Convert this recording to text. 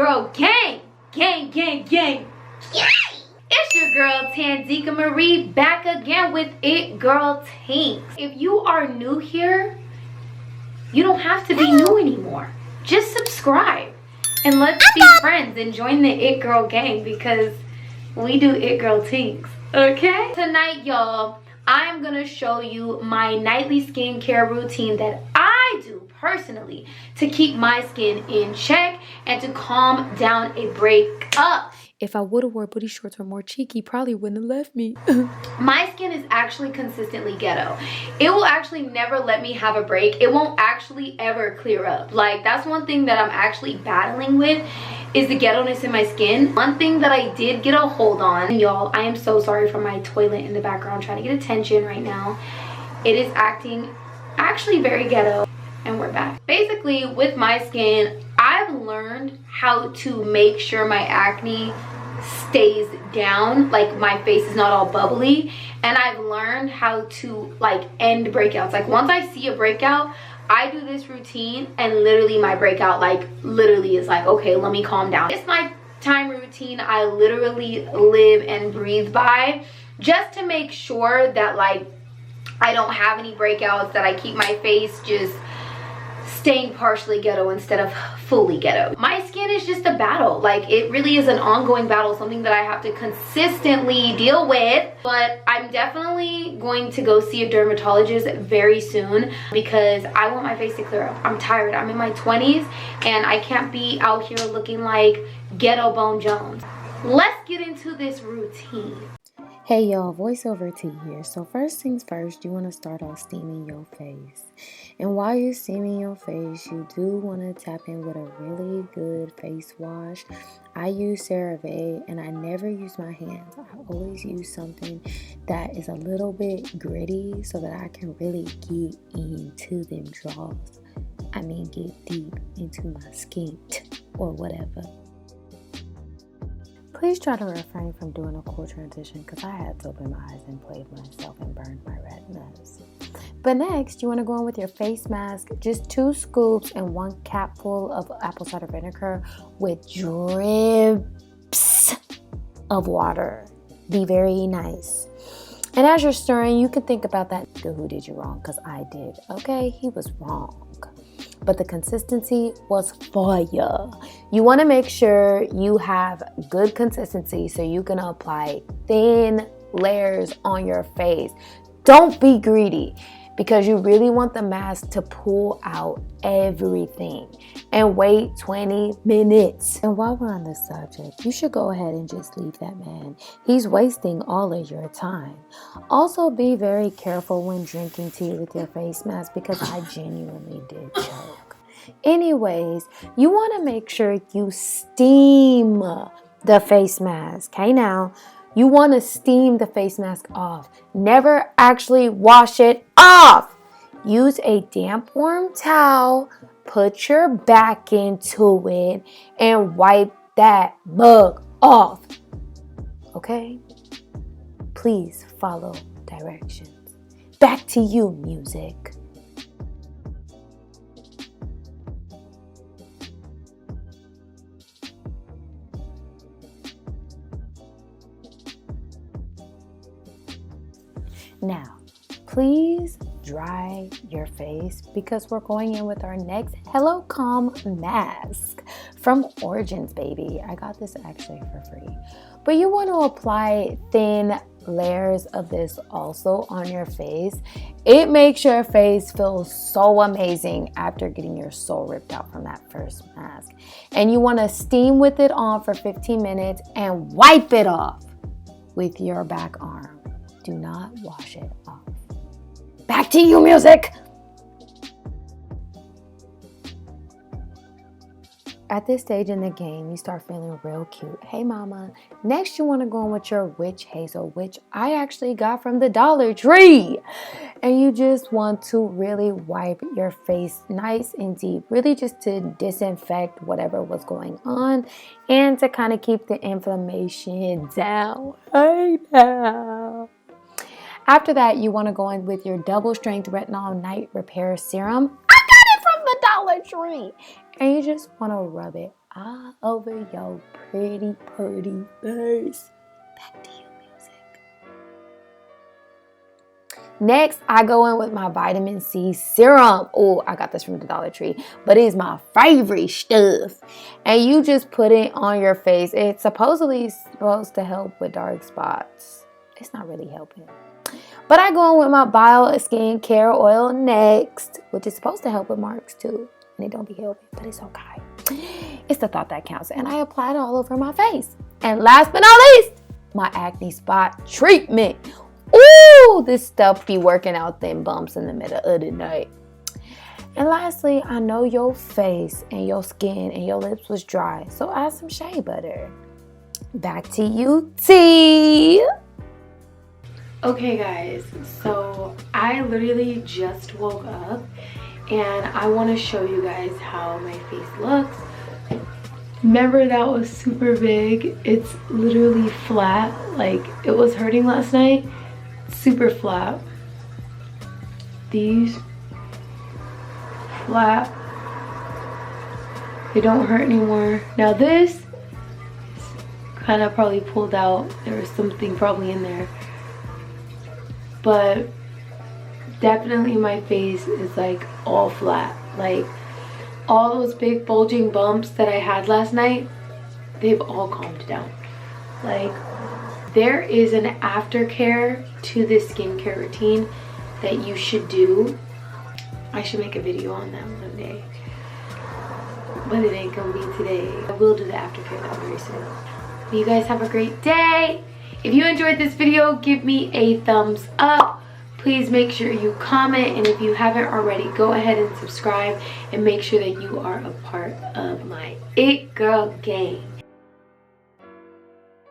Girl gang. Gang, gang, gang. It's your girl Tanzika Marie back again with It Girl Tinks. If you are new here, you don't have to be new anymore. Just subscribe and let's be friends and join the It Girl gang because we do It Girl Tinks. Okay? Tonight, y'all, I'm gonna show you my nightly skincare routine that I do personally to keep my skin in check and to calm down a breakup. If I would have wore booty shorts or more cheeky, probably wouldn't have left me. My skin is actually consistently ghetto. It will actually never let me have a break. It won't actually ever clear up. Like, that's one thing that I'm actually battling with is the ghetto-ness in my skin. One thing that I did get a hold on, y'all, I am so sorry for my toilet in the background trying to get attention right now. It is acting actually very ghetto. And we're back. Basically, with my skin, I've learned how to make sure my acne stays down, like my face is not all bubbly, and I've learned how to like end breakouts. Like once I see a breakout, I do this routine and literally my breakout like literally is like, okay, let me calm down. It's my time routine I literally live and breathe by, just to make sure that like I don't have any breakouts, that I keep my face just staying partially ghetto instead of fully ghetto. My skin is just a battle. Like, it really is an ongoing battle, something that I have to consistently deal with. But I'm definitely going to go see a dermatologist very soon because I want my face to clear up. I'm tired. I'm in my 20s and I can't be out here looking like Ghetto Bone Jones. Let's get into this routine. Hey y'all, voiceover tea here. So first things first, you want to start off steaming your face. And while you're steaming your face, you do want to tap in with a really good face wash. I use CeraVe and I never use my hands. I always use something that is a little bit gritty so that I can really get into them draws. I mean, get deep into my skin or whatever. Please try to refrain from doing a cool transition because I had to open my eyes and play with myself and burn my retinas. But next, you want to go in with your face mask, just 2 scoops and 1 capful of apple cider vinegar with drips of water. Be very nice. And as you're stirring, you can think about that nigga who did you wrong, because I did. Okay, he was wrong. But the consistency was fire. You want to make sure you have good consistency so you can apply thin layers on your face. Don't be greedy because you really want the mask to pull out everything. And wait 20 minutes. And while we're on this subject, you should go ahead and just leave that man. He's wasting all of your time. Also, be very careful when drinking tea with your face mask because I genuinely did choke. Anyways, you want to make sure you steam the face mask. Okay, now you want to steam the face mask off. Never actually wash it off. Use a damp, warm towel. Put your back into it and wipe that mug off. Okay? Please follow directions. Back to you, music. Now, please dry your face because we're going in with our next Hello Calm mask from Origins, baby. I got this actually for free. But you want to apply thin layers of this also on your face. It makes your face feel so amazing after getting your soul ripped out from that first mask. And you want to steam with it on for 15 minutes and wipe it off with your back arm. Do not wash it off. Back to you, music! At this stage in the game, you start feeling real cute. Hey, mama. Next, you want to go in with your witch hazel, which I actually got from the Dollar Tree. And you just want to really wipe your face nice and deep, really just to disinfect whatever was going on and to kind of keep the inflammation down. Hey, now. After that, you want to go in with your double strength retinol night repair serum. I got it from the Dollar Tree. And you just want to rub it all over your pretty face. Back to you, music. Next, I go in with my vitamin C serum. Oh, I got this from the Dollar Tree, but it's my favorite stuff. And you just put it on your face. It's supposedly supposed to help with dark spots. It's not really helping. But I go in with my bio skincare oil next, which is supposed to help with marks too. And it don't be helping, but it's okay. It's the thought that counts. And I apply it all over my face. And last but not least, my acne spot treatment. Ooh, this stuff be working out them bumps in the middle of the night. And lastly, I know your face and your skin and your lips was dry, so add some shea butter. Back to you, T. Okay guys, so I literally just woke up and I want to show you guys how my face looks. Remember that was super big? It's literally flat, like it was hurting last night. Super flat. These flat. They don't hurt anymore. Now this is kind of probably pulled out. There was something probably in there. But definitely my face is like all flat. Like all those big bulging bumps that I had last night, they've all calmed down. Like there is an aftercare to this skincare routine that you should do. I should make a video on that one day, but it ain't gonna be today. I will do the aftercare though very soon. You guys have a great day. If you enjoyed this video, give me a thumbs up. Please make sure you comment, and if you haven't already, go ahead and subscribe and make sure that you are a part of my It Girl gang.